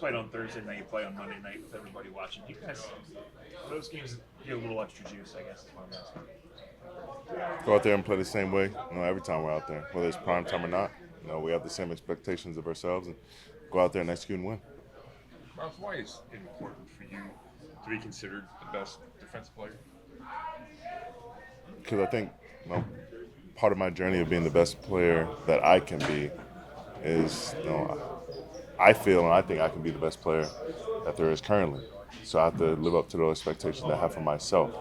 played on Thursday night, you play on Monday night with everybody watching. You guys, those games get a little extra juice, I guess, is what I'm asking. Go out there and play the same way. Every time we're out there, whether it's prime time or not. We have the same expectations of ourselves and go out there and execute and win. Myles, why is it important for you to be considered the best defensive player? Because I think part of my journey of being the best player that I can be is, I feel and I think I can be the best player that there is currently. So I have to live up to those expectations that I have for myself.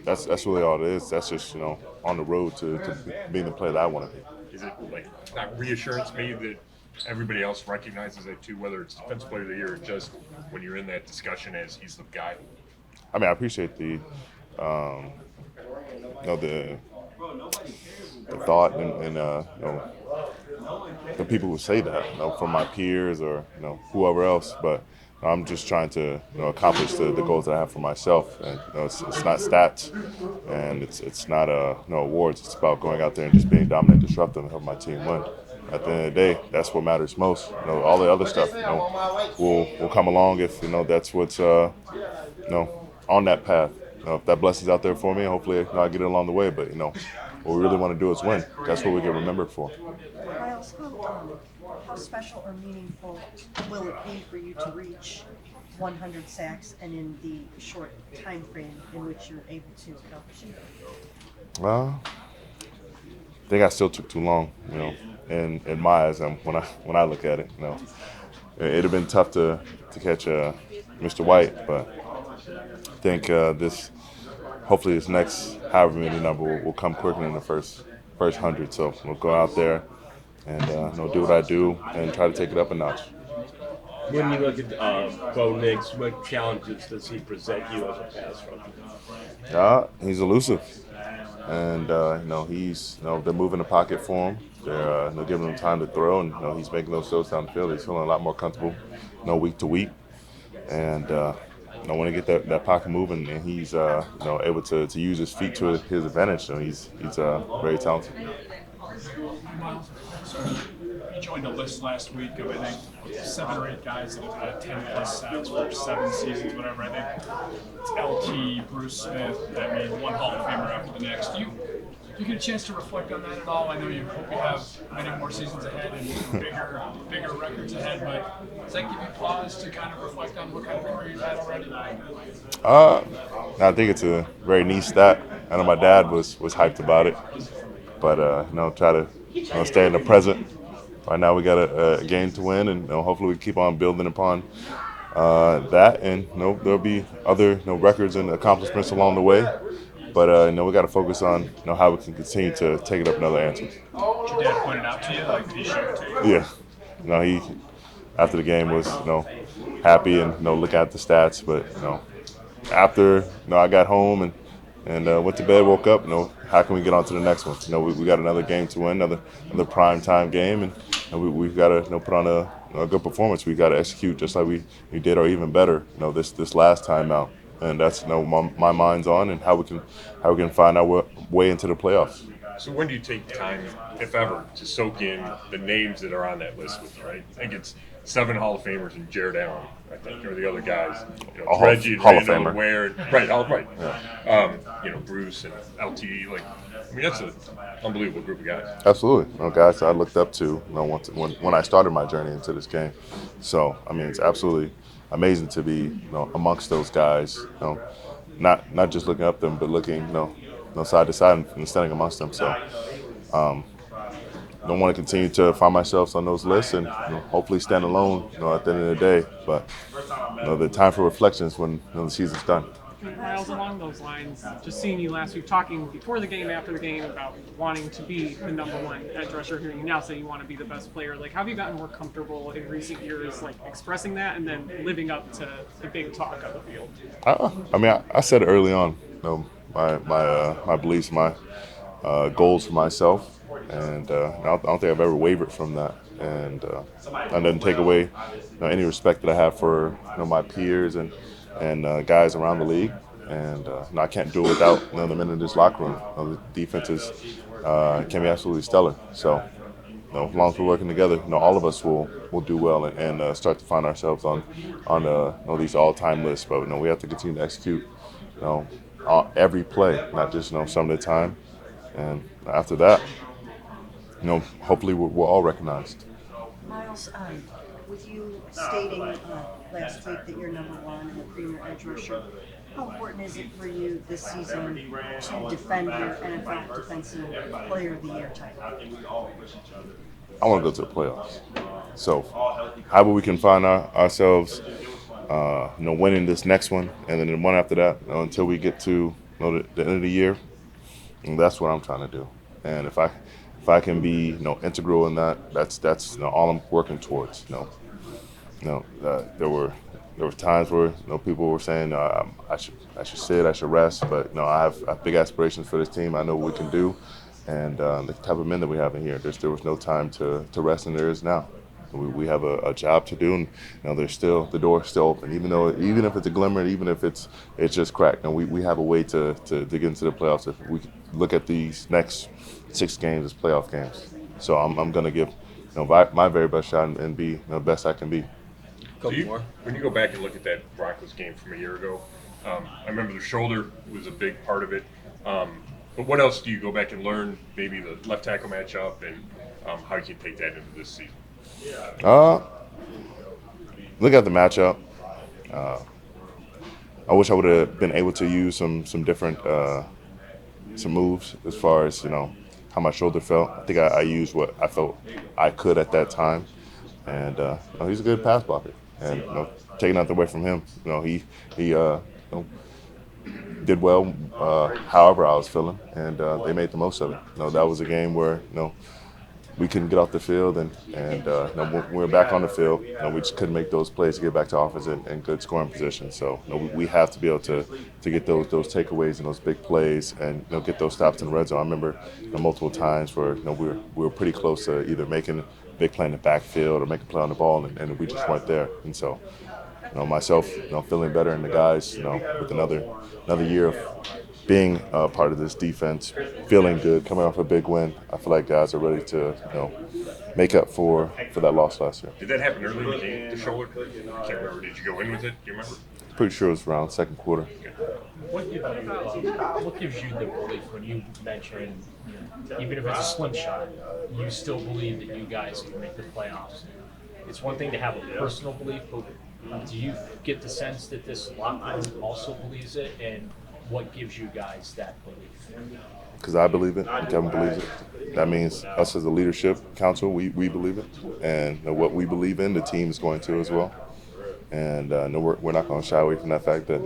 That's really all it is. That's just on the road to being the player that I want to be. Is it like not reassurance maybe that everybody else recognizes it too, whether it's defensive player of the year or just when you're in that discussion as he's the guy? I mean, I appreciate the thought and the people who say that, from my peers or whoever else, but I'm just trying to accomplish the goals that I have for myself, and it's not stats, and it's not awards. It's about going out there and just being dominant, disruptive, and help my team win. At the end of the day, that's what matters most. All the other stuff will come along if that's what's on that path. If that blessing's out there for me, hopefully I get it along the way. But what we really want to do is win. That's what we get remembered for. Myles, how special or meaningful will it be for you to reach 100 sacks and in the short time frame in which you're able to accomplish it? Well, I think I still took too long, in my eyes. When I look at it, it'd have been tough to catch Mr. White, but I think hopefully this next however many number will come quicker than the first 100. So we'll go out there and do what I do and try to take it up a notch. When you look at Bo Nix, what challenges does he present you as a pass rusher? He's elusive, and he's they're moving the pocket for him. They're giving him time to throw, and he's making those throws down the field. He's feeling a lot more comfortable, week to week, and when he get that pocket moving, and he's able to use his feet to his advantage. He's very talented. Myles, so you joined a list last week of, I think, 7 or 8 guys that have had 10 plus sacks for 7 seasons, whatever. I think it's LT, Bruce Smith, one Hall of Famer after the next. Do you get a chance to reflect on that at all? I know you hope you have many more seasons ahead and bigger records ahead, but does that give you pause to kind of reflect on what kind of career you've had already? I think it's a very neat stat. I know my dad was hyped about it, but try to stay in the present. Right now we got a game to win, and hopefully we keep on building upon that, and there'll be other records and accomplishments along the way. But we got to focus on how we can continue to take it up another answers. Your dad pointed out to you, like he showed it to you. Yeah, he after the game was happy and looking at the stats, but after I got home and went to bed, woke up, how can we get on to the next one? We got another game to win, another prime time game, and we've got to put on a good performance. We got to execute just like we did, or even better. This last time out. And that's my mind's on, and how we can find our way into the playoffs. So when do you take time, if ever, to soak in the names that are on that list with you, right? I think it's 7 Hall of Famers and Jared Allen, I think, or the other guys. Reggie and Hall of Randall Famer. Ware, right. Yeah. Bruce and LT, that's an unbelievable group of guys. Absolutely, guys I looked up to when I started my journey into this game. So it's absolutely amazing to be amongst those guys. Not just looking up them, but looking side to side and standing amongst them. So don't want to continue to find myself on those lists and hopefully stand alone at the end of the day. But the time for reflections when the season's done. Myles, along those lines, just seeing you last week talking before the game, after the game about wanting to be the number 1 edge rusher, hearing you now say you want to be the best player, how have you gotten more comfortable in recent years, expressing that and then living up to the big talk on the field? I said it early on, my beliefs, my goals for myself, and I don't think I've ever wavered from that, and that doesn't take away any respect that I have for my peers and guys around the league, and I can't do it without the men in this locker room. The defenses can be absolutely stellar. So as long as we're working together, all of us will do well and start to find ourselves on these all-time lists. But we have to continue to execute, every play, not just some of the time. And after that, hopefully we're all recognized. Myles, with you stating last week that you're number one and the premier edge rusher, how important is it for you this season to defend your NFL Defensive Player of the Year title? I want to go to the playoffs. So, however we can find ourselves, winning this next one and then the one after that, until we get to the end of the year, and that's what I'm trying to do. And if I can be integral in that, that's all I'm working towards. There were times where people were saying I should sit, I should rest, but I have big aspirations for this team. I know what we can do, and the type of men that we have in here. There was no time to rest, and there is now. We have a job to do, and there's still the door still open. Even if it's a glimmer, even if it's just cracked. We have a way to get into the playoffs if we look at these next 6 games as playoff games. So I'm going to give my very best shot and be the best I can be. When you go back and look at that Broncos game from a year ago, I remember the shoulder was a big part of it. But what else do you go back and learn? Maybe the left tackle matchup and how you can take that into this season. Look at the matchup. I wish I would have been able to use some different some moves as far as how my shoulder felt. I think I used what I felt I could at that time, and he's a good pass blocker. And taking nothing away from him, he did well. However I was feeling, and they made the most of it. That was a game where we couldn't get off the field, and when we were back on the field, we just couldn't make those plays to get back to offense in good scoring position. So we have to be able to get those takeaways and those big plays, and get those stops in the red zone. I remember multiple times where we were pretty close to either making a big play in the backfield or making a play on the ball, and we just weren't there. And so myself feeling better, and the guys with another year of being part of this defense, feeling good, coming off a big win, I feel like guys are ready to make up for that loss last year. Did that happen early in the game, the shoulder? I can't remember. Did you go in with it? Do you remember? Pretty sure it was around second quarter. What gives you the belief when you mention, even if it's a slim shot, you still believe that you guys can make the playoffs? It's one thing to have a personal belief, but do you get the sense that this locker room also believes it? And what gives you guys that belief? Because I believe it, and Kevin believes it. That means us as a leadership council, we believe it, and what we believe in, the team is going to as well. And we're not going to shy away from that fact that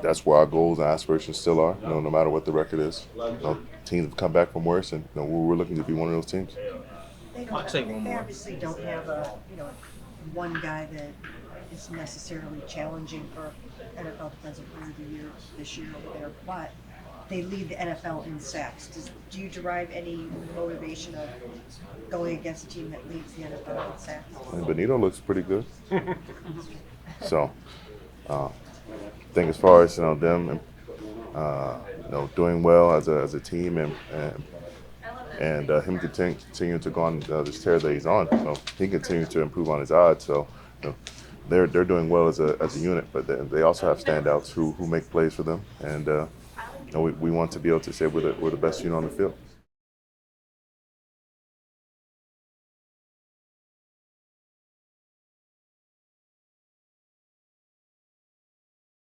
that's where our goals and aspirations still are. No matter what the record is, teams have come back from worse, and we're looking to be one of those teams. They obviously don't have one guy that is necessarily challenging for NFL Defensive Player of the Year this year over there, but they lead the NFL in sacks. Do you derive any motivation of going against a team that leads the NFL in sacks? And Benito looks pretty good. So, I think as far as them, doing well as a team, and him continuing to go on this tear that he's on, he continues to improve on his odds. So, they're doing well as a unit, but they also have standouts who make plays for them, and we want to be able to say we're the best unit on the field.